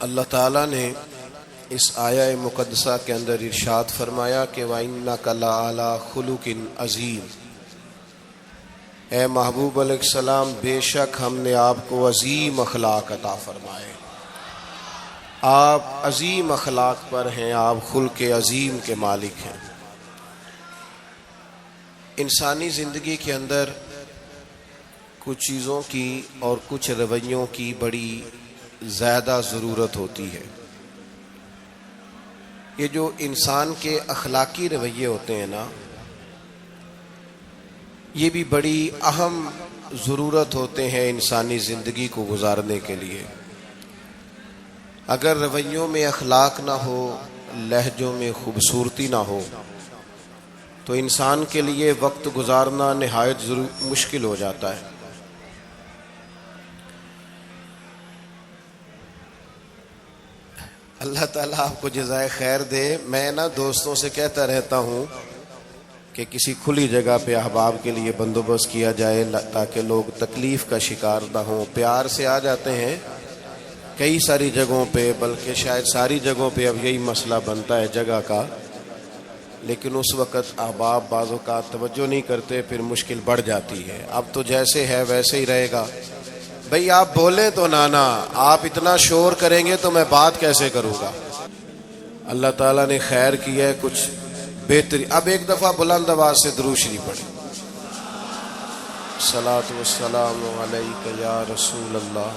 اللہ تعالیٰ نے اس آیہ مقدسہ کے اندر ارشاد فرمایا کہ وَإِنَّكَ لَعَلَىٰ خُلُقٍ عَظِيمٍ، اے محبوب علیہ السلام بے شک ہم نے آپ کو عظیم اخلاق عطا فرمائے، آپ عظیم اخلاق پر ہیں، آپ خلق عظیم کے مالک ہیں۔ انسانی زندگی کے اندر کچھ چیزوں کی اور کچھ رویوں کی بڑی زیادہ ضرورت ہوتی ہے۔ یہ جو انسان کے اخلاقی رویے ہوتے ہیں نا، یہ بھی بڑی اہم ضرورت ہوتے ہیں انسانی زندگی کو گزارنے کے لیے۔ اگر رویوں میں اخلاق نہ ہو، لہجوں میں خوبصورتی نہ ہو، تو انسان کے لیے وقت گزارنا نہایت مشکل ہو جاتا ہے۔ اللہ تعالیٰ آپ کو جزائے خیر دے۔ میں دوستوں سے کہتا رہتا ہوں کہ کسی کھلی جگہ پہ احباب کے لیے بندوبست کیا جائے تاکہ لوگ تکلیف کا شکار نہ ہوں۔ پیار سے آ جاتے ہیں کئی ساری جگہوں پہ، بلکہ شاید ساری جگہوں پہ اب یہی مسئلہ بنتا ہے جگہ کا، لیکن اس وقت احباب بعض اوقات توجہ نہیں کرتے، پھر مشکل بڑھ جاتی ہے۔ اب تو جیسے ہے ویسے ہی رہے گا۔ بھئی آپ بولیں تو نانا، آپ اتنا شور کریں گے تو میں بات کیسے کروں گا؟ اللہ تعالیٰ نے خیر کیا ہے، کچھ بہتری۔ اب ایک دفعہ بلند آواز سے درود شریف پڑھیں۔ الصلاۃ والسلام علیک یا رسول اللہ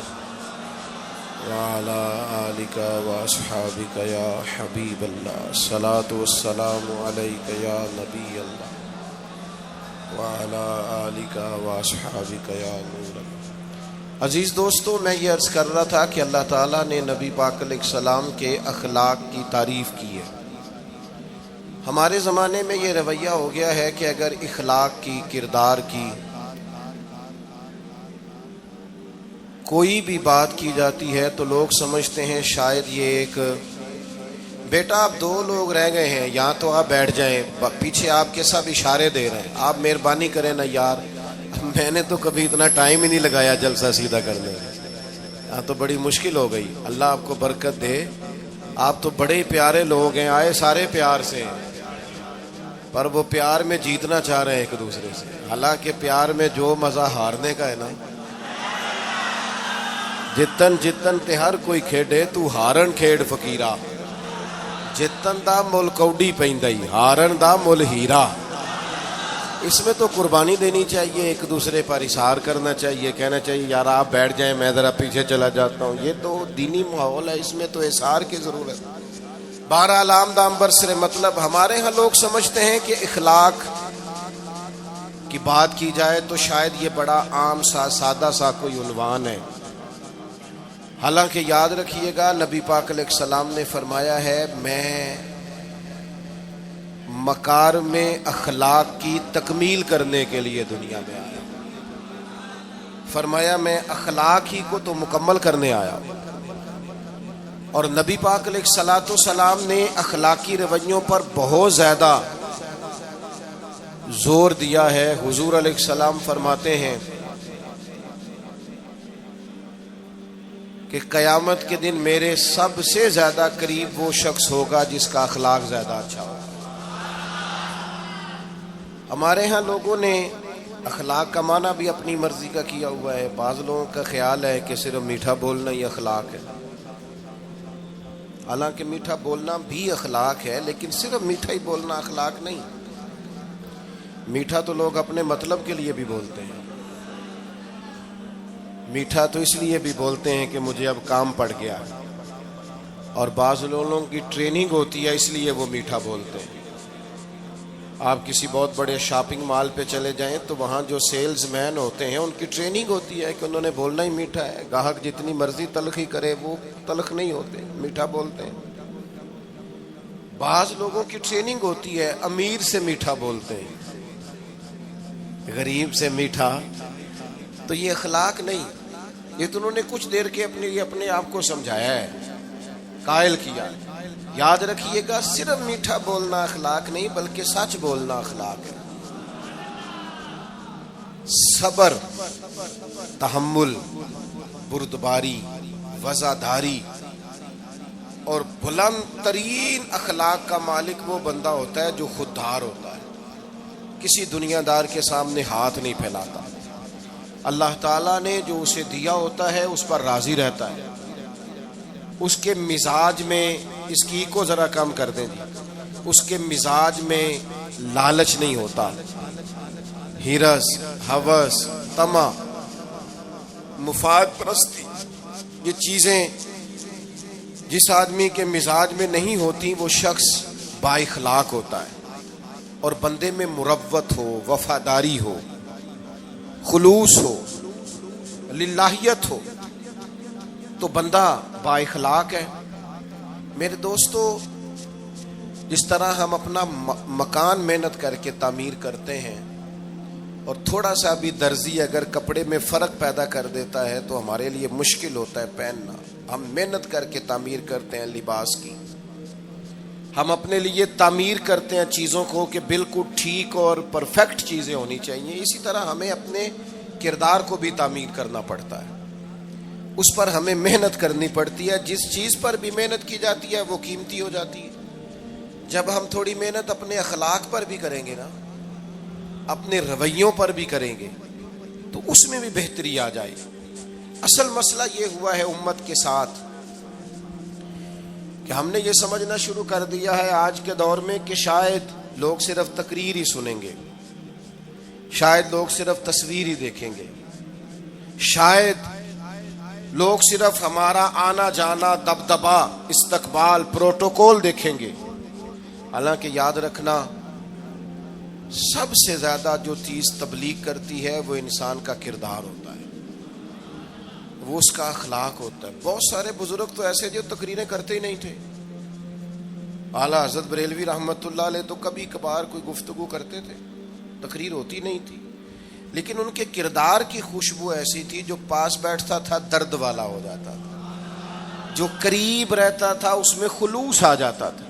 وعلی آلک واصحابک یا حبیب اللہ، الصلاۃ والسلام علیک یا نبی اللہ وعلی آلک واصحابک یا نور اللہ۔ عزیز دوستو، میں یہ عرض کر رہا تھا کہ اللہ تعالیٰ نے نبی پاک علیہ السلام کے اخلاق کی تعریف کی ہے۔ ہمارے زمانے میں یہ رویہ ہو گیا ہے کہ اگر اخلاق کی، کردار کی کوئی بھی بات کی جاتی ہے تو لوگ سمجھتے ہیں شاید یہ ایک بیٹا آپ دو لوگ رہ گئے ہیں، یہاں تو آپ بیٹھ جائیں، پیچھے آپ کے سب اشارے دے رہے ہیں، آپ مہربانی کریں نا یار، میں نے تو کبھی اتنا ٹائم ہی نہیں لگایا جلسہ سیدھا کرنے میں، ہاں تو بڑی مشکل ہو گئی۔ اللہ آپ کو برکت دے، آپ تو بڑے پیارے لوگ ہیں، آئے سارے پیار سے، پر وہ پیار میں جیتنا چاہ رہے ہیں ایک دوسرے سے، حالانکہ پیار میں جو مزہ ہارنے کا ہے نا، جتن جتن تے ہر کوئی کھیڈے تو ہارن کھیڈ فقیرا، جتن دا مول کوڈی پیندائی ہارن دا مول ہیرا۔ اس میں تو قربانی دینی چاہیے، ایک دوسرے پر اظہار کرنا چاہیے، کہنا چاہیے یار آپ بیٹھ جائیں میں ذرا پیچھے چلا جاتا ہوں، یہ تو دینی ماحول ہے، اس میں تو اظہار کی ضرورت۔ بہرحال آمدام برسر مطلب ہمارے ہاں لوگ سمجھتے ہیں کہ اخلاق کی بات کی جائے تو شاید یہ بڑا عام سا سادہ سا کوئی عنوان ہے، حالانکہ یاد رکھیے گا نبی پاک علیہ السلام نے فرمایا ہے میں مکارم اخلاق کی تکمیل کرنے کے لیے دنیا میں آیا، فرمایا میں اخلاق ہی کو تو مکمل کرنے آیا۔ اور نبی پاک علیہ الصلوۃ والسلام نے اخلاقی رویوں پر بہت زیادہ زور دیا ہے۔ حضور علیہ السلام فرماتے ہیں کہ قیامت کے دن میرے سب سے زیادہ قریب وہ شخص ہوگا جس کا اخلاق زیادہ اچھا ہوگا۔ ہمارے ہاں لوگوں نے اخلاق کا معنی بھی اپنی مرضی کا کیا ہوا ہے۔ بعض لوگوں کا خیال ہے کہ صرف میٹھا بولنا ہی اخلاق ہے، حالانکہ میٹھا بولنا بھی اخلاق ہے، لیکن صرف میٹھا ہی بولنا اخلاق نہیں۔ میٹھا تو لوگ اپنے مطلب کے لیے بھی بولتے ہیں، میٹھا تو اس لیے بھی بولتے ہیں کہ مجھے اب کام پڑ گیا، اور بعض لوگوں کی ٹریننگ ہوتی ہے اس لیے وہ میٹھا بولتے ہیں۔ آپ کسی بہت بڑے شاپنگ مال پہ چلے جائیں تو وہاں جو سیلز مین ہوتے ہیں ان کی ٹریننگ ہوتی ہے کہ انہوں نے بولنا ہی میٹھا ہے، گاہک جتنی مرضی تلخی کرے وہ تلخ نہیں ہوتے، میٹھا بولتے ہیں۔ بعض لوگوں کی ٹریننگ ہوتی ہے امیر سے میٹھا بولتے ہیں، غریب سے میٹھا، تو یہ اخلاق نہیں، یہ تو انہوں نے کچھ دیر کے اپنے آپ کو سمجھایا ہے، قائل کیا۔ یاد رکھیے گا صرف میٹھا بولنا اخلاق نہیں بلکہ سچ بولنا اخلاق ہے۔ صبر، تحمل، بردباری، وزاداری، اور بلند ترین اخلاق کا مالک وہ بندہ ہوتا ہے جو خوددار ہوتا ہے، کسی دنیا دار کے سامنے ہاتھ نہیں پھیلاتا، اللہ تعالیٰ نے جو اسے دیا ہوتا ہے اس پر راضی رہتا ہے، اس کے مزاج میں، اس کی کو ذرا کم کر دیں جی، اس کے مزاج میں لالچ نہیں ہوتا، ہرس، ہوس، طمع، مفاد پرستی، یہ چیزیں جس آدمی کے مزاج میں نہیں ہوتی وہ شخص با اخلاق ہوتا ہے، اور بندے میں مروت ہو، وفاداری ہو، خلوص ہو، للہیت ہو تو بندہ با اخلاق ہے۔ میرے دوستو، جس طرح ہم اپنا مکان محنت کر کے تعمیر کرتے ہیں، اور تھوڑا سا بھی درزی اگر کپڑے میں فرق پیدا کر دیتا ہے تو ہمارے لیے مشکل ہوتا ہے پہننا، ہم محنت کر کے تعمیر کرتے ہیں لباس کی، ہم اپنے لیے تعمیر کرتے ہیں چیزوں کو کہ بالکل ٹھیک اور پرفیکٹ چیزیں ہونی چاہیے، اسی طرح ہمیں اپنے کردار کو بھی تعمیر کرنا پڑتا ہے، اس پر ہمیں محنت کرنی پڑتی ہے، جس چیز پر بھی محنت کی جاتی ہے وہ قیمتی ہو جاتی ہے۔ جب ہم تھوڑی محنت اپنے اخلاق پر بھی کریں گے نا، اپنے رویوں پر بھی کریں گے تو اس میں بھی بہتری آ جائے گی۔ اصل مسئلہ یہ ہوا ہے امت کے ساتھ کہ ہم نے یہ سمجھنا شروع کر دیا ہے آج کے دور میں کہ شاید لوگ صرف تقریر ہی سنیں گے، شاید لوگ صرف تصویر ہی دیکھیں گے، شاید لوگ صرف ہمارا آنا جانا، دبدبا، استقبال، پروٹوکول دیکھیں گے۔ حالانکہ یاد رکھنا، سب سے زیادہ جو چیز تبلیغ کرتی ہے وہ انسان کا کردار ہوتا ہے، وہ اس کا اخلاق ہوتا ہے۔ بہت سارے بزرگ تو ایسے جو تقریریں کرتے ہی نہیں تھے، اعلیٰ حضرت بریلوی رحمۃ اللہ علیہ تو کبھی کبھار کوئی گفتگو کرتے تھے، تقریر ہوتی نہیں تھی، لیکن ان کے کردار کی خوشبو ایسی تھی جو پاس بیٹھتا تھا درد والا ہو جاتا تھا، جو قریب رہتا تھا اس میں خلوص آ جاتا تھا۔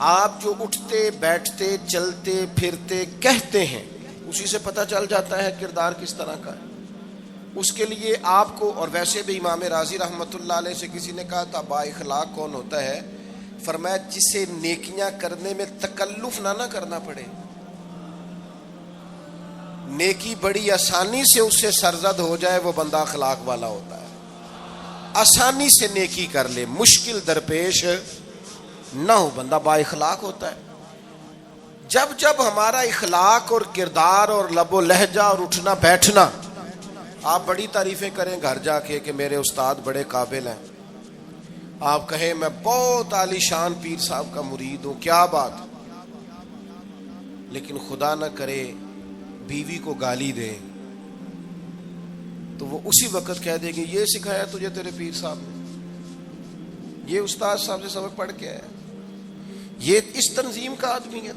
آپ جو اٹھتے بیٹھتے چلتے پھرتے کہتے ہیں اسی سے پتہ چل جاتا ہے کردار کس طرح کا ہے۔ اس کے لیے آپ کو، اور ویسے بھی امام راضی رحمۃ اللہ علیہ سے کسی نے کہا تھا با اخلاق کون ہوتا ہے؟ فرمایا جسے نیکیاں کرنے میں تکلف نہ کرنا پڑے، نیکی بڑی آسانی سے اس سے سرزد ہو جائے، وہ بندہ اخلاق والا ہوتا ہے، آسانی سے نیکی کر لے، مشکل درپیش نہ ہو، بندہ با اخلاق ہوتا ہے۔ جب جب ہمارا اخلاق اور کردار اور لب و لہجہ اور اٹھنا بیٹھنا، آپ بڑی تعریفیں کریں گھر جا کے کہ میرے استاد بڑے قابل ہیں، آپ کہیں میں بہت عالی شان پیر صاحب کا مرید ہوں، کیا بات، لیکن خدا نہ کرے بیوی کو گالی دیں تو وہ اسی وقت کہہ دے گی یہ سکھایا تجھے تیرے پیر صاحب نے، یہ استاد صاحب سے سبق پڑھ کے آیا، یہ اس تنظیم کا آدمی ہے۔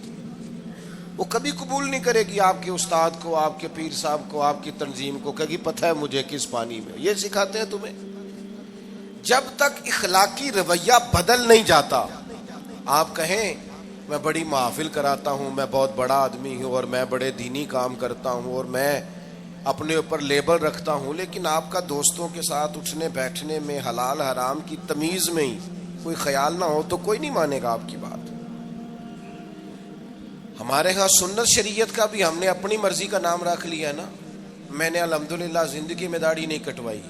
وہ کبھی قبول نہیں کرے گی آپ کے استاد کو، آپ کے پیر صاحب کو، آپ کی تنظیم کو، کہے گی پتہ ہے مجھے کس پانی میں، یہ سکھاتے ہیں تمہیں۔ جب تک اخلاقی رویہ بدل نہیں جاتا، آپ کہیں میں بڑی محافل کراتا ہوں، میں بہت بڑا آدمی ہوں اور میں بڑے دینی کام کرتا ہوں اور میں اپنے اوپر لیبل رکھتا ہوں، لیکن آپ کا دوستوں کے ساتھ اٹھنے بیٹھنے میں حلال حرام کی تمیز میں ہی کوئی خیال نہ ہو تو کوئی نہیں مانے گا آپ کی بات۔ ہمارے ہاں سنت شریعت کا بھی ہم نے اپنی مرضی کا نام رکھ لیا ہے نا۔ میں نے الحمدللہ زندگی میں داڑھی نہیں کٹوائی،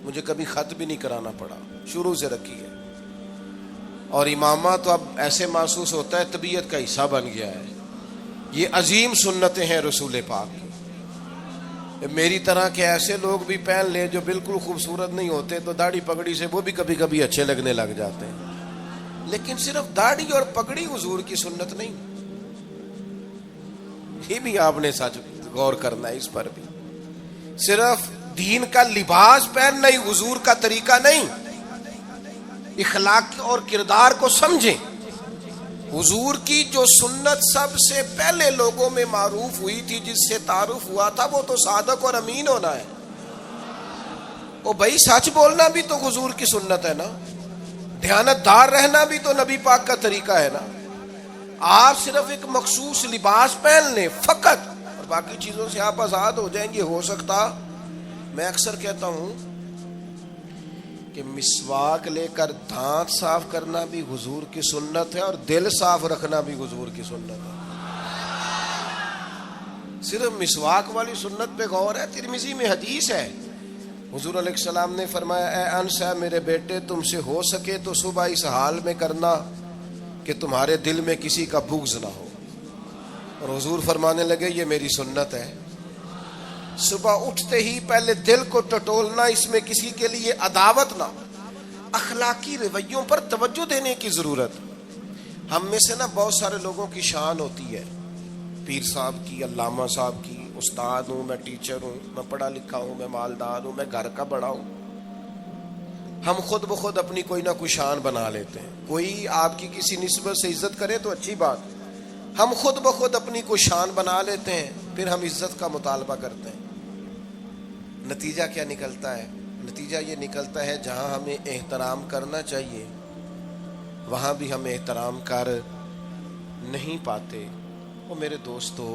مجھے کبھی خط بھی نہیں کرانا پڑا، شروع سے رکھی ہے، اور امامہ تو اب ایسے محسوس ہوتا ہے طبیعت کا حصہ بن گیا ہے۔ یہ عظیم سنتیں ہیں رسول پاک کی۔ میری طرح کے ایسے لوگ بھی پہن لیں جو بالکل خوبصورت نہیں ہوتے تو داڑھی پگڑی سے وہ بھی کبھی کبھی اچھے لگنے لگ جاتے ہیں، لیکن صرف داڑھی اور پگڑی حضور کی سنت نہیں، یہ بھی آپ نے سچ غور کرنا ہے اس پر بھی۔ صرف دین کا لباس پہننا ہی حضور کا طریقہ نہیں، اخلاق اور کردار کو سمجھیں۔ حضور کی جو سنت سب سے پہلے لوگوں میں معروف ہوئی تھی، جس سے تعارف ہوا تھا، وہ تو صادق اور امین ہونا ہے۔ او بھائی سچ بولنا بھی تو حضور کی سنت ہے نا، دیانت دار رہنا بھی تو نبی پاک کا طریقہ ہے نا۔ آپ صرف ایک مخصوص لباس پہن لیں فقط اور باقی چیزوں سے آپ آزاد ہو جائیں گے۔ ہو سکتا، میں اکثر کہتا ہوں کہ کہ مسواک لے کر دانت صاف کرنا بھی حضور کی سنت ہے اور دل صاف رکھنا بھی حضور کی سنت ہے. صرف مسواک والی سنت پہ غور ہے. ترمذی میں حدیث ہے, حضور علیہ السلام نے فرمایا اے انس ہے میرے بیٹے, تم سے ہو سکے تو صبح اس حال میں کرنا کہ تمہارے دل میں کسی کا بغض نہ ہو. اور حضور فرمانے لگے یہ میری سنت ہے. صبح اٹھتے ہی پہلے دل کو ٹٹولنا, اس میں کسی کے لیے عداوت نہ. اخلاقی رویوں پر توجہ دینے کی ضرورت. ہم میں سے نا بہت سارے لوگوں کی شان ہوتی ہے, پیر صاحب کی, علامہ صاحب کی, استاد ہوں, میں ٹیچر ہوں, میں پڑھا لکھا ہوں, میں مالدار ہوں, میں گھر کا بڑا ہوں. ہم خود بخود اپنی کوئی نہ کوئی شان بنا لیتے ہیں. کوئی آپ کی کسی نسبت سے عزت کرے تو اچھی بات, ہم خود بخود اپنی کوئی شان بنا لیتے ہیں, پھر ہم عزت کا مطالبہ کرتے ہیں. نتیجہ کیا نکلتا ہے؟ نتیجہ یہ نکلتا ہے جہاں ہمیں احترام کرنا چاہیے وہاں بھی ہم احترام کر نہیں پاتے. اور میرے دوستو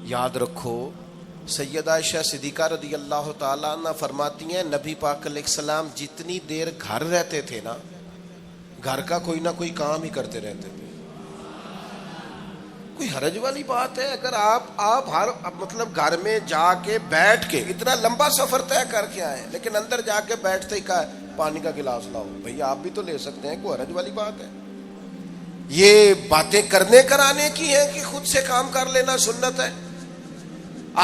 یاد رکھو, سیدہ عائشہ صدیقہ رضی اللہ تعالیٰ عنہ فرماتی ہیں نبی پاک علیہ السلام جتنی دیر گھر رہتے تھے نا, گھر کا کوئی نہ کوئی کام ہی کرتے رہتے تھے. کوئی حرج والی بات ہے اگر آپ ہر مطلب گھر میں جا کے بیٹھ کے اتنا لمبا سفر طے کر کے آئے لیکن اندر جا کے بیٹھتے ہی کہا پانی کا گلاس لاؤ. بھئی آپ بھی تو لے سکتے ہیں, کوئی حرج والی بات ہے؟ یہ باتیں کرنے کرانے کی ہیں کہ خود سے کام کر لینا سنت ہے؟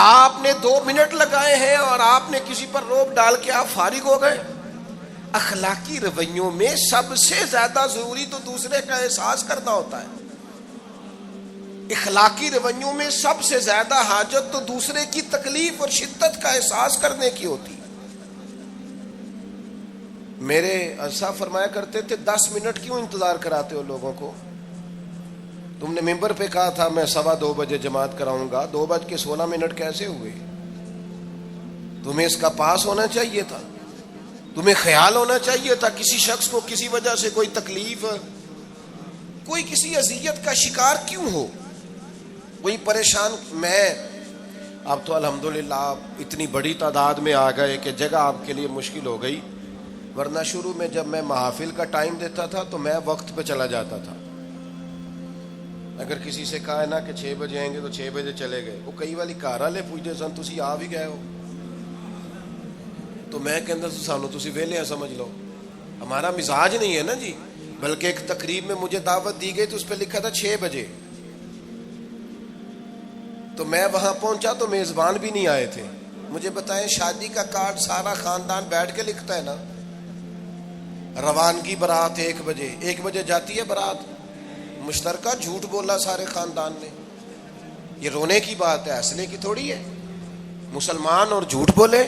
آپ نے 2 منٹ لگائے ہیں اور آپ نے کسی پر روب ڈال کے آپ فارغ ہو گئے. اخلاقی رویوں میں سب سے زیادہ ضروری تو دوسرے کا احساس کرنا ہوتا ہے. اخلاقی رویوں میں سب سے زیادہ حاجت تو دوسرے کی تکلیف اور شدت کا احساس کرنے کی ہوتی. میرے صاحب فرمایا کرتے تھے 10 منٹ کیوں انتظار کراتے ہو لوگوں کو؟ تم نے ممبر پہ کہا تھا میں 2:15 بجے جماعت کراؤں گا, 2:16 کیسے ہوئے؟ تمہیں اس کا پاس ہونا چاہیے تھا, تمہیں خیال ہونا چاہیے تھا کسی شخص کو کسی وجہ سے کوئی تکلیف, کوئی کسی اذیت کا شکار کیوں ہو, کوئی پریشان. میں اب تو الحمدللہ آپ اتنی بڑی تعداد میں آ گئے کہ جگہ آپ کے لیے مشکل ہو گئی, ورنہ شروع میں جب میں محافل کا ٹائم دیتا تھا تو میں وقت پہ چلا جاتا تھا. اگر کسی سے کہا ہے نا کہ 6 بجے آئیں گے تو 6 بجے چلے گئے. وہ کئی والی کار والے پوچھتے سن تسی آ بھی گئے ہو, تو میں کہندا سانو تسی ویلے ہیں سمجھ لو. ہمارا مزاج نہیں ہے نا جی. بلکہ ایک تقریب میں مجھے دعوت دی گئی تو اس پہ لکھا تھا 6 بجے, تو میں وہاں پہنچا تو میزبان بھی نہیں آئے تھے. مجھے بتائیں شادی کا کارڈ سارا خاندان بیٹھ کے لکھتا ہے نا, روانگی برات 1 بجے, 1 بجے جاتی ہے برات, مشترکہ جھوٹ بولا سارے خاندان نے. یہ رونے کی بات ہے, ہنسنے کی تھوڑی ہے. مسلمان اور جھوٹ بولے,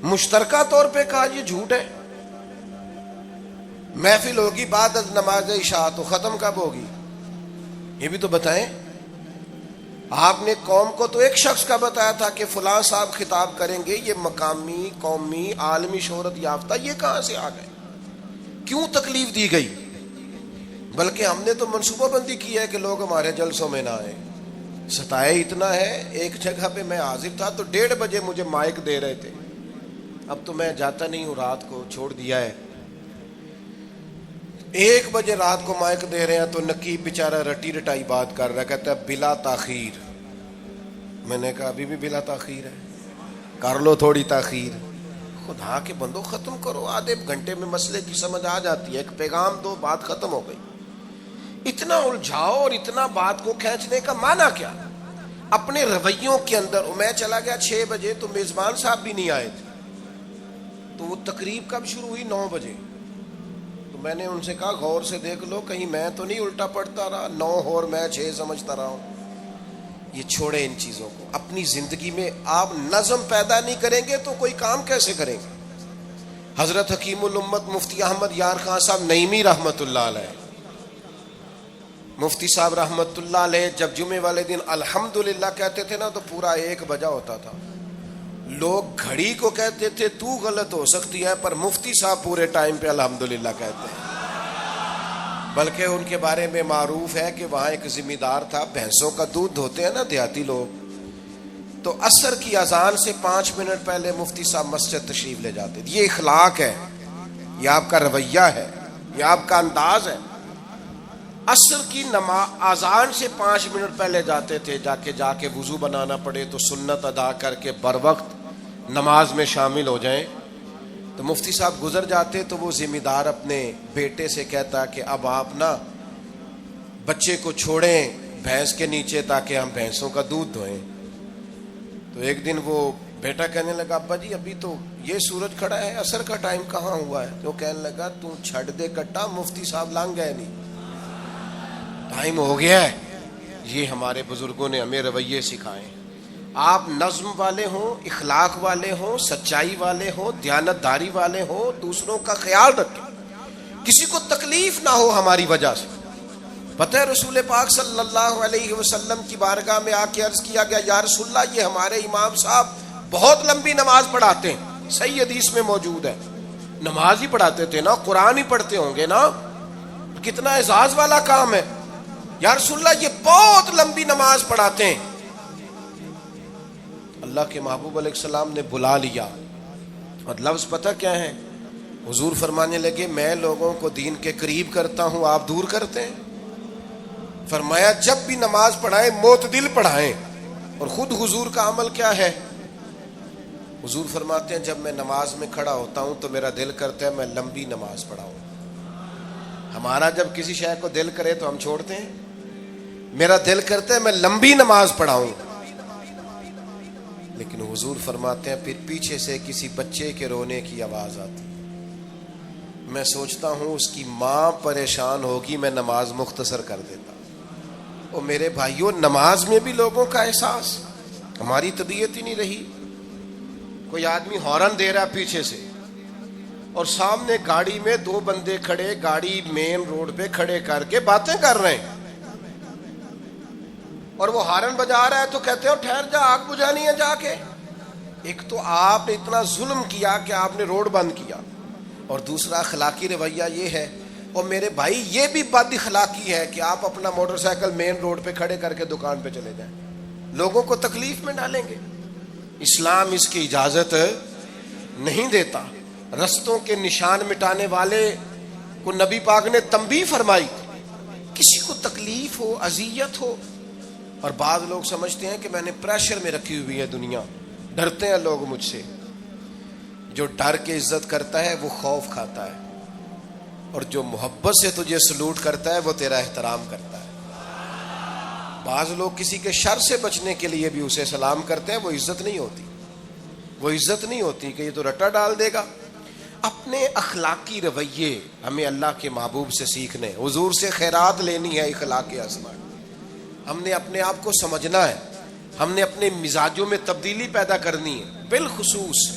مشترکہ طور پہ کہا یہ جھوٹ ہے. محفل ہوگی بعد از نماز عشاء, تو ختم کب ہوگی یہ بھی تو بتائیں. آپ نے قوم کو تو ایک شخص کا بتایا تھا کہ فلاں صاحب خطاب کریں گے, یہ مقامی, قومی, عالمی شہرت یافتہ, یہ کہاں سے آ گئے؟ کیوں تکلیف دی گئی؟ بلکہ ہم نے تو منصوبہ بندی کی ہے کہ لوگ ہمارے جلسوں میں نہ آئے. ستائے اتنا ہے, ایک جگہ پہ میں حاضر تھا تو 1:30 بجے مجھے مائک دے رہے تھے. اب تو میں جاتا نہیں ہوں, رات کو چھوڑ دیا ہے. 1 بجے رات کو مائک دے رہے ہیں تو نقیب بیچارہ رٹی رٹائی بات کر رہا ہے, کہتا ہے بلا تاخیر. میں نے کہا ابھی بھی بلا تاخیر ہے, کر لو تھوڑی تاخیر. خدا کے بندو ختم کرو, آدھے گھنٹے میں مسئلے کی سمجھ آ جاتی ہے, ایک پیغام دو, بات ختم ہو گئی. اتنا الجھاؤ اور اتنا بات کو کھینچنے کا معنی کیا؟ اپنے رویوں کے اندر. میں چلا گیا 6 بجے تو میزبان صاحب بھی نہیں آئے تھے, تو وہ تقریب کب شروع ہوئی؟ 9 بجے. تو میں نے ان سے کہا غور سے دیکھ لو کہیں میں تو نہیں الٹا پڑتا رہا, 9 اور میں 6 سمجھتا رہا ہوں. یہ چھوڑے ان چیزوں کو. اپنی زندگی میں آپ نظم پیدا نہیں کریں گے تو کوئی کام کیسے کریں گے؟ حضرت حکیم الامت مفتی احمد یار خان صاحب نعیمی رحمت اللہ علیہ, مفتی صاحب رحمت اللہ علیہ جب جمعے والے دن الحمدللہ کہتے تھے نا تو پورا 1 بجا ہوتا تھا. لوگ گھڑی کو کہتے تھے تو غلط ہو سکتی ہے, پر مفتی صاحب پورے ٹائم پہ الحمدللہ کہتے ہیں. بلکہ ان کے بارے میں معروف ہے کہ وہاں ایک ذمہ دار تھا, بھینسوں کا دودھ دھوتے ہیں نا دیہاتی لوگ, تو عصر کی اذان سے 5 منٹ پہلے مفتی صاحب مسجد تشریف لے جاتے. یہ اخلاق ہے, یہ آپ کا رویہ ہے, یہ آپ کا انداز ہے. عصر کی اذان سے 5 منٹ پہلے جاتے تھے, جا کے وضو بنانا پڑے تو سنت ادا کر کے بر وقت نماز میں شامل ہو جائیں. تو مفتی صاحب گزر جاتے تو وہ ذمہ دار اپنے بیٹے سے کہتا کہ اب آپ نا بچے کو چھوڑیں بھینس کے نیچے تاکہ ہم بھینسوں کا دودھ دھوئیں. تو ایک دن وہ بیٹا کہنے لگا ابا جی ابھی تو یہ سورج کھڑا ہے, عصر کا ٹائم کہاں ہوا ہے؟ تو کہنے لگا تو چھڑ دے کٹا, مفتی صاحب لانگ گئے نہیں, ٹائم ہو گیا ہے. یہ ہمارے بزرگوں نے ہمیں رویے سکھائے. آپ نظم والے ہوں, اخلاق والے ہوں, سچائی والے ہوں, دیانت داری والے ہوں, دوسروں کا خیال رکھیں, کسی کو تکلیف نہ ہو ہماری وجہ سے. پتہ ہے رسول پاک صلی اللہ علیہ وسلم کی بارگاہ میں آ کے عرض کیا گیا یا رسول اللہ یہ ہمارے امام صاحب بہت لمبی نماز پڑھاتے ہیں. صحیح حدیث میں موجود ہے, نماز ہی پڑھاتے تھے نا, قرآن ہی پڑھتے ہوں گے نا, کتنا اعزاز والا کام ہے. یا رسول اللہ یہ بہت لمبی نماز پڑھاتے ہیں. اللہ کے محبوب علیہ السلام نے بلا لیا اور لفظ پتہ کیا ہے؟ حضور فرمانے لگے میں لوگوں کو دین کے قریب کرتا ہوں, آپ دور کرتے ہیں. فرمایا جب بھی نماز پڑھائیں معتدل پڑھائیں. اور خود حضور کا عمل کیا ہے؟ حضور فرماتے ہیں جب میں نماز میں کھڑا ہوتا ہوں تو میرا دل کرتا ہے میں لمبی نماز پڑھاؤں. ہمارا جب کسی شے کو دل کرے تو ہم چھوڑتے ہیں, میرا دل کرتا ہے میں لمبی نماز پڑھاؤں. لیکن حضور فرماتے ہیں پھر پیچھے سے کسی بچے کے رونے کی آواز آتی, میں سوچتا ہوں اس کی ماں پریشان ہوگی, میں نماز مختصر کر دیتا. اور میرے بھائیوں نماز میں بھی لوگوں کا احساس, ہماری طبیعت ہی نہیں رہی. کوئی آدمی ہارن دے رہا پیچھے سے اور سامنے گاڑی میں 2 بندے کھڑے, گاڑی مین روڈ پہ کھڑے کر کے باتیں کر رہے ہیں, اور وہ ہارن بجا رہا ہے تو کہتے ہو ٹھہر جا, آگ بجھانی ہے جا کے. ایک تو آپ نے اتنا ظلم کیا کہ آپ نے روڈ بند کیا, اور دوسرا اخلاقی رویہ یہ ہے. اور میرے بھائی یہ بھی بد اخلاقی ہے کہ آپ اپنا موٹر سائیکل مین روڈ پہ کھڑے کر کے دکان پہ چلے جائیں, لوگوں کو تکلیف میں ڈالیں گے. اسلام اس کی اجازت نہیں دیتا. رستوں کے نشان مٹانے والے کو نبی پاک نے تنبیہ فرمائی, کسی کو تکلیف ہو, اذیت ہو. اور بعض لوگ سمجھتے ہیں کہ میں نے پریشر میں رکھی ہوئی ہے دنیا, ڈرتے ہیں لوگ مجھ سے. جو ڈر کے عزت کرتا ہے وہ خوف کھاتا ہے, اور جو محبت سے تجھے سلوٹ کرتا ہے وہ تیرا احترام کرتا ہے. بعض لوگ کسی کے شر سے بچنے کے لیے بھی اسے سلام کرتے ہیں, وہ عزت نہیں ہوتی, وہ عزت نہیں ہوتی کہ یہ تو رٹا ڈال دے گا. اپنے اخلاقی رویے ہمیں اللہ کے محبوب سے سیکھنے, حضور سے خیرات لینی ہے, اخلاق حسنہ. ہم نے اپنے آپ کو سمجھنا ہے, ہم نے اپنے مزاجوں میں تبدیلی پیدا کرنی ہے, بالخصوص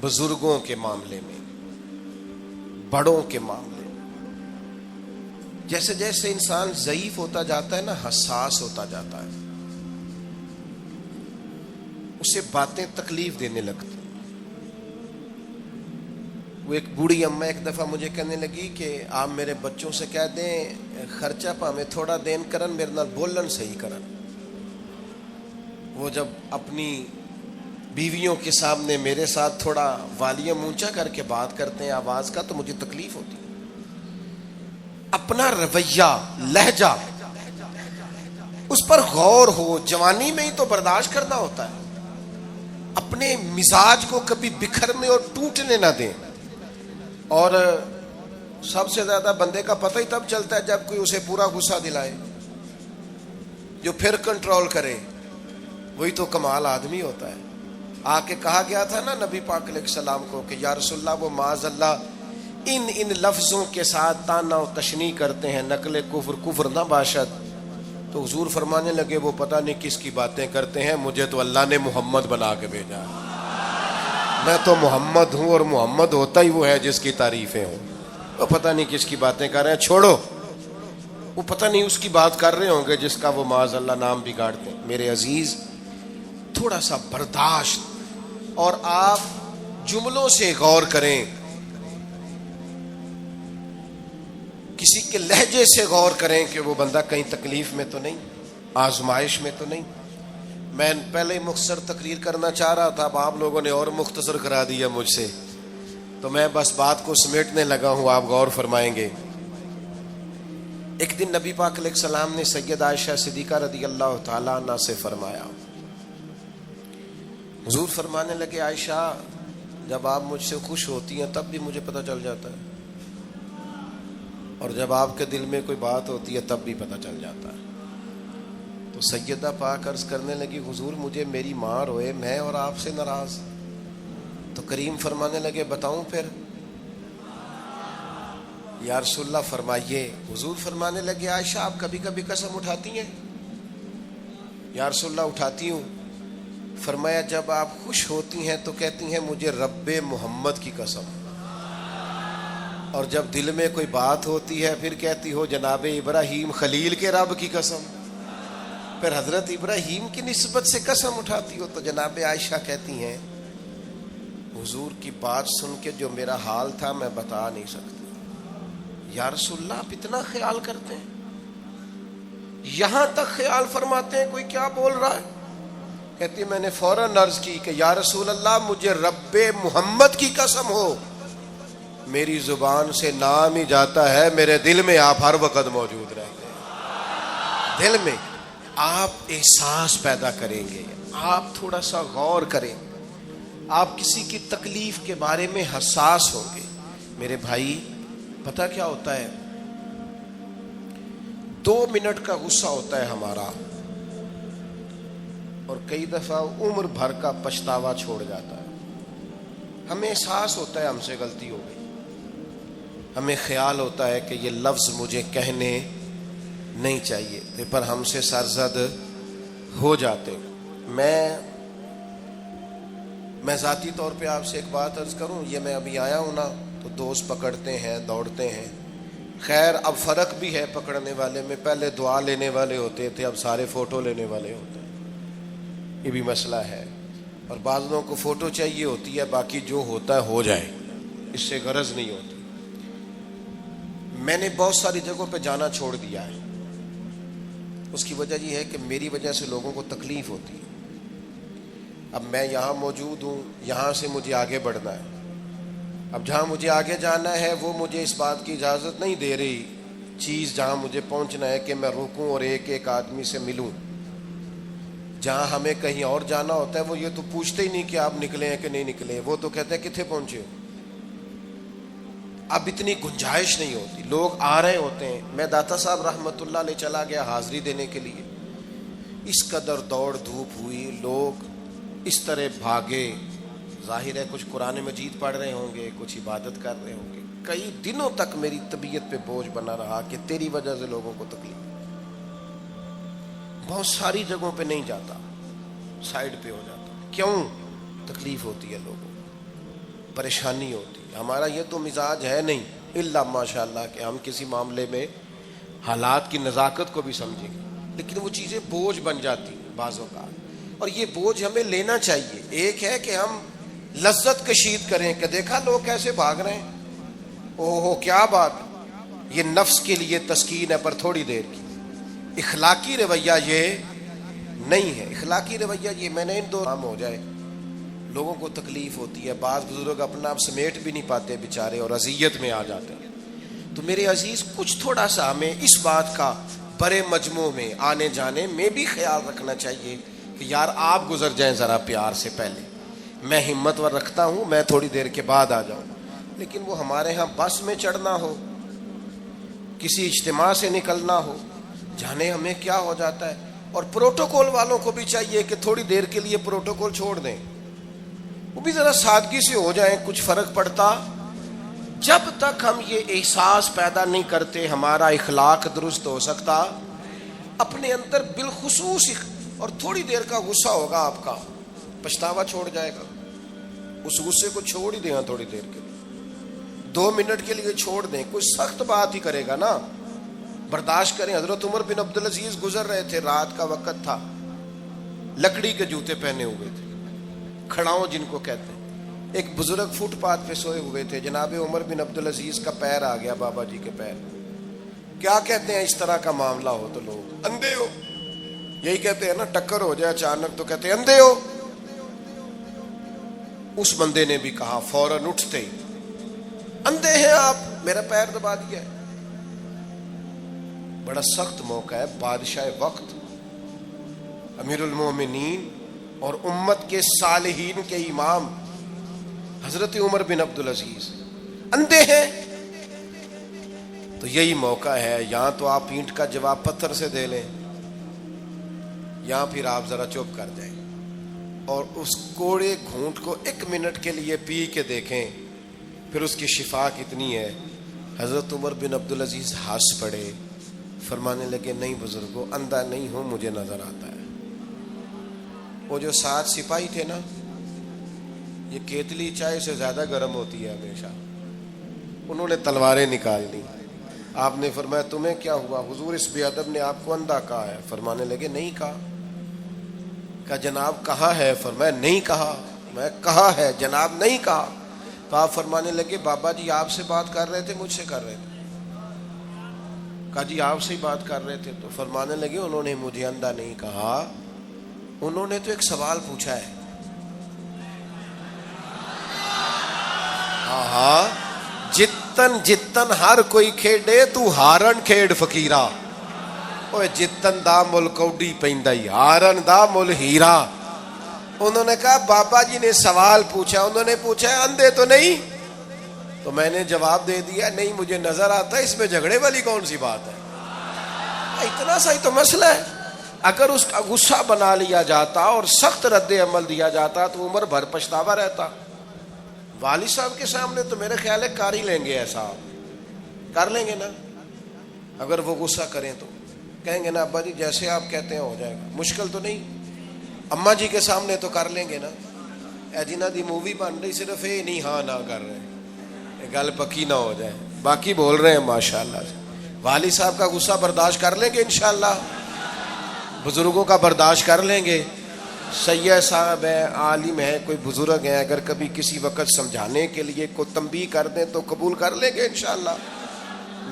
بزرگوں کے معاملے میں, بڑوں کے معاملے میں. جیسے جیسے انسان ضعیف ہوتا جاتا ہے نا, حساس ہوتا جاتا ہے, اسے باتیں تکلیف دینے لگتی. وہ ایک بوڑھی اماں ایک دفعہ مجھے کہنے لگی کہ آپ میرے بچوں سے کہہ دیں خرچہ پامیں تھوڑا دین کرن, میرے نال بولن صحیح کرن. وہ جب اپنی بیویوں کے سامنے میرے ساتھ تھوڑا والیوم اونچا کر کے بات کرتے ہیں آواز کا, تو مجھے تکلیف ہوتی. اپنا رویہ, لہجہ, اس پر غور ہو. جوانی میں ہی تو برداشت کرنا ہوتا ہے. اپنے مزاج کو کبھی بکھرنے اور ٹوٹنے نہ دیں. اور سب سے زیادہ بندے کا پتہ ہی تب چلتا ہے جب کوئی اسے پورا غصہ دلائے, جو پھر کنٹرول کرے, وہی تو کمال آدمی ہوتا ہے. آ کے کہا گیا تھا نا نبی پاک علیہ السلام کو کہ یا رسول اللہ وہ معاذ اللہ ان لفظوں کے ساتھ تانا و تشنیع کرتے ہیں, نقل کفر نہ باشد. تو حضور فرمانے لگے وہ پتہ نہیں کس کی باتیں کرتے ہیں, مجھے تو اللہ نے محمد بنا کے بھیجا, میں تو محمد ہوں, اور محمد ہوتا ہی وہ ہے جس کی تعریفیں ہوں. وہ پتہ نہیں کس کی باتیں کر رہے ہیں, چھوڑو. وہ پتہ نہیں اس کی بات کر رہے ہوں گے جس کا وہ معاذ اللہ نام بگاڑتے ہیں. میرے عزیز تھوڑا سا برداشت, اور آپ جملوں سے غور کریں, کسی کے لہجے سے غور کریں کہ وہ بندہ کہیں تکلیف میں تو نہیں, آزمائش میں تو نہیں. میں پہلے مختصر تقریر کرنا چاہ رہا تھا، اب آپ لوگوں نے اور مختصر کرا دیا مجھ سے، تو میں بس بات کو سمیٹنے لگا ہوں، آپ غور فرمائیں گے۔ ایک دن نبی پاک علیہ السلام نے سید عائشہ صدیقہ رضی اللہ تعالیٰ عنہ سے فرمایا، حضور فرمانے لگے عائشہ جب آپ مجھ سے خوش ہوتی ہیں تب بھی مجھے پتہ چل جاتا ہے، اور جب آپ کے دل میں کوئی بات ہوتی ہے تب بھی پتہ چل جاتا ہے۔ تو سیدہ پاک عرض کرنے لگی حضور مجھے میری ماں روئے میں اور آپ سے ناراض، تو کریم فرمانے لگے بتاؤں پھر؟ یا رسول اللہ فرمائیے۔ حضور فرمانے لگے عائشہ آپ کبھی کبھی قسم اٹھاتی ہیں؟ یا رسول اللہ اٹھاتی ہوں۔ فرمایا جب آپ خوش ہوتی ہیں تو کہتی ہیں مجھے رب محمد کی قسم، اور جب دل میں کوئی بات ہوتی ہے پھر کہتی ہو جناب ابراہیم خلیل کے رب کی قسم، پھر حضرت ابراہیم کی نسبت سے قسم اٹھاتی ہو۔ تو جناب عائشہ کہتی ہیں حضور کی بات سن کے جو میرا حال تھا میں بتا نہیں سکتی۔ یا رسول اللہ آپ اتنا خیال کرتے ہیں؟ یہاں تک خیال فرماتے ہیں کوئی کیا بول رہا ہے؟ کہتی میں نے فوراً عرض کی کہ یا رسول اللہ مجھے رب محمد کی قسم ہو، میری زبان سے نام ہی جاتا ہے، میرے دل میں آپ ہر وقت موجود رہتے ہیں۔ دل میں آپ احساس پیدا کریں گے، آپ تھوڑا سا غور کریں، آپ کسی کی تکلیف کے بارے میں حساس ہوں گے۔ میرے بھائی پتہ کیا ہوتا ہے، 2 منٹ کا غصہ ہوتا ہے ہمارا، اور کئی دفعہ عمر بھر کا پچھتاوا چھوڑ جاتا ہے۔ ہمیں احساس ہوتا ہے ہم سے غلطی ہو گئی، ہمیں خیال ہوتا ہے کہ یہ لفظ مجھے کہنے نہیں چاہیے تھے، پر ہم سے سرزد ہو جاتے۔ میں ذاتی طور پہ آپ سے ایک بات عرض کروں، یہ میں ابھی آیا ہوں نا تو دوست پکڑتے ہیں دوڑتے ہیں، خیر اب فرق بھی ہے پکڑنے والے میں، پہلے دعا لینے والے ہوتے تھے اب سارے فوٹو لینے والے ہوتے ہیں، یہ بھی مسئلہ ہے۔ اور بعض لوگوں کو فوٹو چاہیے ہوتی ہے، باقی جو ہوتا ہے ہو جائے، اس سے غرض نہیں ہوتی۔ میں نے بہت ساری جگہوں پہ جانا چھوڑ دیا ہے، اس کی وجہ یہ ہے کہ میری وجہ سے لوگوں کو تکلیف ہوتی ہے۔ اب میں یہاں موجود ہوں، یہاں سے مجھے آگے بڑھنا ہے، اب جہاں مجھے آگے جانا ہے وہ مجھے اس بات کی اجازت نہیں دے رہی چیز جہاں مجھے پہنچنا ہے کہ میں رکوں اور ایک ایک آدمی سے ملوں۔ جہاں ہمیں کہیں اور جانا ہوتا ہے وہ یہ تو پوچھتے ہی نہیں کہ آپ نکلے ہیں کہ نہیں نکلے، وہ تو کہتے ہیں کتنے پہنچے ہو۔ اب اتنی گنجائش نہیں ہوتی، لوگ آ رہے ہوتے ہیں۔ میں داتا صاحب رحمت اللہ علیہ چلا گیا حاضری دینے کے لیے، اس قدر دوڑ دھوپ ہوئی، لوگ اس طرح بھاگے، ظاہر ہے کچھ قرآن مجید پڑھ رہے ہوں گے، کچھ عبادت کر رہے ہوں گے۔ کئی دنوں تک میری طبیعت پہ بوجھ بنا رہا کہ تیری وجہ سے لوگوں کو تکلیف۔ بہت ساری جگہوں پہ نہیں جاتا، سائڈ پہ ہو جاتا۔ کیوں؟ تکلیف ہوتی ہے، لوگوں کو پریشانی ہوتی ہے۔ ہمارا یہ تو مزاج ہے نہیں الا ماشاء اللہ کہ ہم کسی معاملے میں حالات کی نزاکت کو بھی سمجھیں گے، لیکن وہ چیزیں بوجھ بن جاتی ہیں بعض اوقات، اور یہ بوجھ ہمیں لینا چاہیے۔ ایک ہے کہ ہم لذت کشید کریں کہ دیکھا لوگ کیسے بھاگ رہے ہیں، اوہ کیا بات، یہ نفس کے لیے تسکین ہے پر تھوڑی دیر کی۔ اخلاقی رویہ یہ نہیں ہے، اخلاقی رویہ یہ میں نے ان دو کام ہو جائے، لوگوں کو تکلیف ہوتی ہے، بعض بزرگ اپنا آپ سمیٹ بھی نہیں پاتے بیچارے اور اذیت میں آ جاتے ہیں۔ تو میرے عزیز کچھ تھوڑا سا ہمیں اس بات کا بڑے مجموع میں آنے جانے میں بھی خیال رکھنا چاہیے کہ یار آپ گزر جائیں ذرا پیار سے پہلے، میں ہمت ور رکھتا ہوں، میں تھوڑی دیر کے بعد آ جاؤں۔ لیکن وہ ہمارے ہاں بس میں چڑھنا ہو، کسی اجتماع سے نکلنا ہو، جانے ہمیں کیا ہو جاتا ہے۔ اور پروٹوکول والوں کو بھی چاہیے کہ تھوڑی دیر کے لیے پروٹوکول چھوڑ دیں، وہ بھی ذرا سادگی سے ہو جائیں، کچھ فرق پڑتا۔ جب تک ہم یہ احساس پیدا نہیں کرتے ہمارا اخلاق درست ہو سکتا۔ اپنے اندر بالخصوص اور تھوڑی دیر کا غصہ ہوگا آپ کا، پچھتاوا چھوڑ جائے گا، اس غصے کو چھوڑ ہی دیں تھوڑی دیر کے لیے، 2 منٹ کے لیے چھوڑ دیں، کوئی سخت بات ہی کرے گا نا، برداشت کریں۔ حضرت عمر بن عبدالعزیز گزر رہے تھے، رات کا وقت تھا، لکڑی کے جوتے پہنے ہوئے تھے، کھڑاؤں جن کو کہتے ہیں۔ ایک بزرگ فٹ پاتھ پہ سوئے ہوئے تھے، جناب عمر بن عبدالعزیز کا پیر آ گیا بابا جی کے پیر۔ کیا کہتے ہیں اس طرح کا معاملہ ہو تو لوگ اندھے ہو، یہی کہتے ہیں نا، ٹکر ہو جائے اچانک تو کہتے ہیں اندھے ہو. اس بندے نے بھی کہا فوراً اٹھتے ہی، اندھے ہیں آپ، میرا پیر دبا دیا ہے. بڑا سخت موقع ہے. بادشاہ وقت، امیر المومنین اور امت کے صالحین کے امام حضرت عمر بن عبدالعزیز اندھے ہیں. تو یہی موقع ہے، یہاں تو آپ اینٹ کا جواب پتھر سے دے لیں، یہاں پھر آپ ذرا چپ کر جائیں اور اس کوڑے گھونٹ کو 1 منٹ کے لیے پی کے دیکھیں، پھر اس کی شفا کتنی ہے. حضرت عمر بن عبدالعزیز ہنس پڑے، فرمانے لگے نہیں بزرگوں، اندھا نہیں ہوں، مجھے نظر آتا ہے. وہ جو 7 سپاہی تھے نا، یہ کیتلی چائے سے زیادہ گرم ہوتی ہے ہمیشہ، انہوں نے تلواریں نکال لی. آپ نے فرمایا تمہیں کیا ہوا؟ حضور اس بے ادب نے آپ کو اندھا کہا ہے. فرمانے لگے نہیں کہا. کہا جناب کہا ہے؟ فرمایا نہیں کہا. میں کہا ہے جناب نہیں کہا. تو آپ فرمانے لگے بابا جی آپ سے بات کر رہے تھے مجھ سے کر رہے تھے؟ کہا جی آپ سے ہی بات کر رہے تھے. تو فرمانے لگے انہوں نے مجھے اندھا نہیں کہا، انہوں نے تو ایک سوال پوچھا ہے. ہاں جتن جتن ہر کوئی کھیڈے تو ہارن کھیڈ فقیرا. اوے جتن دا مل کوڈی پیندا ہی، ہارن دا مل ہیرا. انہوں نے کہا بابا جی نے سوال پوچھا، انہوں نے پوچھا ہے اندھے تو نہیں؟ تو میں نے جواب دے دیا نہیں مجھے نظر آتا ہے. اس میں جھگڑے والی کون سی بات ہے؟ اتنا سا ہی تو مسئلہ ہے. اگر اس کا غصہ بنا لیا جاتا اور سخت رد عمل دیا جاتا تو عمر بھر پچھتاوا رہتا. والد صاحب کے سامنے تو میرے خیال ہے کر ہی لیں گے، ایسا کر لیں گے نا. اگر وہ غصہ کریں تو کہیں گے نا ابا جی جیسے آپ کہتے ہیں ہو جائے گا، مشکل تو نہیں. اماں جی کے سامنے تو کر لیں گے نا. اے جنہ دی مووی بن رہی صرف یہ نہیں ہاں نہ کر رہے، یہ گل پکی نہ ہو جائے، باقی بول رہے ہیں ماشاءاللہ سے. والد صاحب کا غصہ برداشت کر لیں گے انشاءاللہ، بزرگوں کا برداشت کر لیں گے. سید صاحب ہیں، عالم ہیں، کوئی بزرگ ہیں، اگر کبھی کسی وقت سمجھانے کے لیے کوئی تنبیہ کر دیں تو قبول کر لیں گے انشاءاللہ.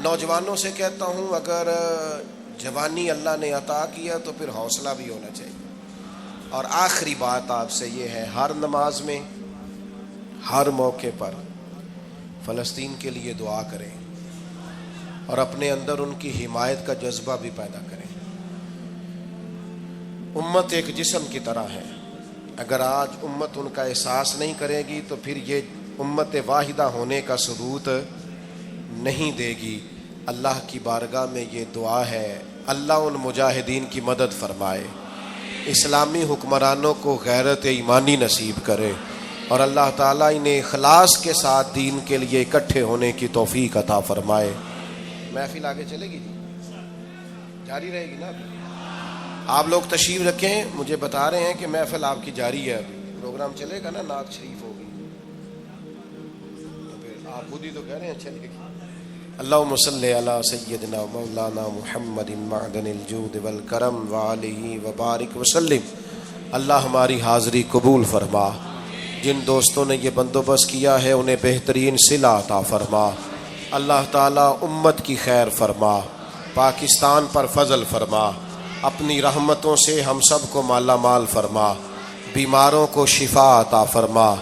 نوجوانوں سے کہتا ہوں اگر جوانی اللہ نے عطا کیا تو پھر حوصلہ بھی ہونا چاہیے. اور آخری بات آپ سے یہ ہے، ہر نماز میں ہر موقع پر فلسطین کے لیے دعا کریں اور اپنے اندر ان کی حمایت کا جذبہ بھی پیدا کریں. امت ایک جسم کی طرح ہے، اگر آج امت ان کا احساس نہیں کرے گی تو پھر یہ امت واحدہ ہونے کا ثبوت نہیں دے گی. اللہ کی بارگاہ میں یہ دعا ہے، اللہ ان مجاہدین کی مدد فرمائے، اسلامی حکمرانوں کو غیرت ایمانی نصیب کرے اور اللہ تعالیٰ انہیں اخلاص کے ساتھ دین کے لیے اکٹھے ہونے کی توفیق عطا فرمائے. محفل آگے چلے گی جی، جاری رہے گی نا. آپ لوگ تشریف رکھیں، مجھے بتا رہے ہیں کہ محفل آپ کی جاری ہے، ابھی پروگرام چلے گا نا، نعت شریف ہوگی تو پھر آپ خود ہی تو کہہ رہے ہیں چلے گی. اللہم صلی علی سیدنا مولانا محمد معدن الجود والکرم وآلہ وبارک وسلم. اللہ ہماری حاضری قبول فرما. جن دوستوں نے یہ بندوبست کیا ہے انہیں بہترین صلہ عطا فرما. اللہ تعالیٰ امت کی خیر فرما، پاکستان پر فضل فرما، اپنی رحمتوں سے ہم سب کو مالا مال فرما، بیماروں کو شفا عطا فرما،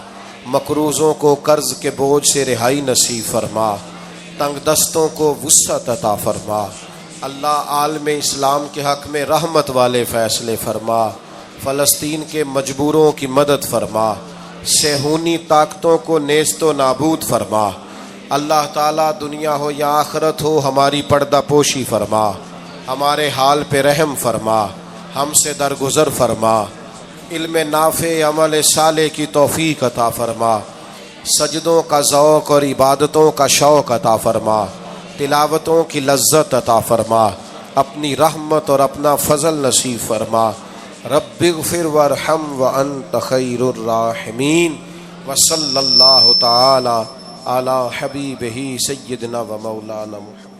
مقروضوں کو قرض کے بوجھ سے رہائی نصیب فرما، تنگ دستوں کو وسعت عطا فرما. اللہ عالم اسلام کے حق میں رحمت والے فیصلے فرما، فلسطین کے مجبوروں کی مدد فرما، صہیونی طاقتوں کو نیست و نابود فرما. اللہ تعالیٰ دنیا ہو یا آخرت ہو ہماری پردہ پوشی فرما، ہمارے حال پہ رحم فرما، ہم سے درگزر فرما، علم نافع عمل صالح کی توفیق عطا فرما، سجدوں کا ذوق اور عبادتوں کا شوق عطا فرما، تلاوتوں کی لذت عطا فرما، اپنی رحمت اور اپنا فضل نصیب فرما. رب اغفر وارحم وانت خیر الراحمین. وصلی اللہ تعالی علی حبیبہ سیدنا و مولانا محمد.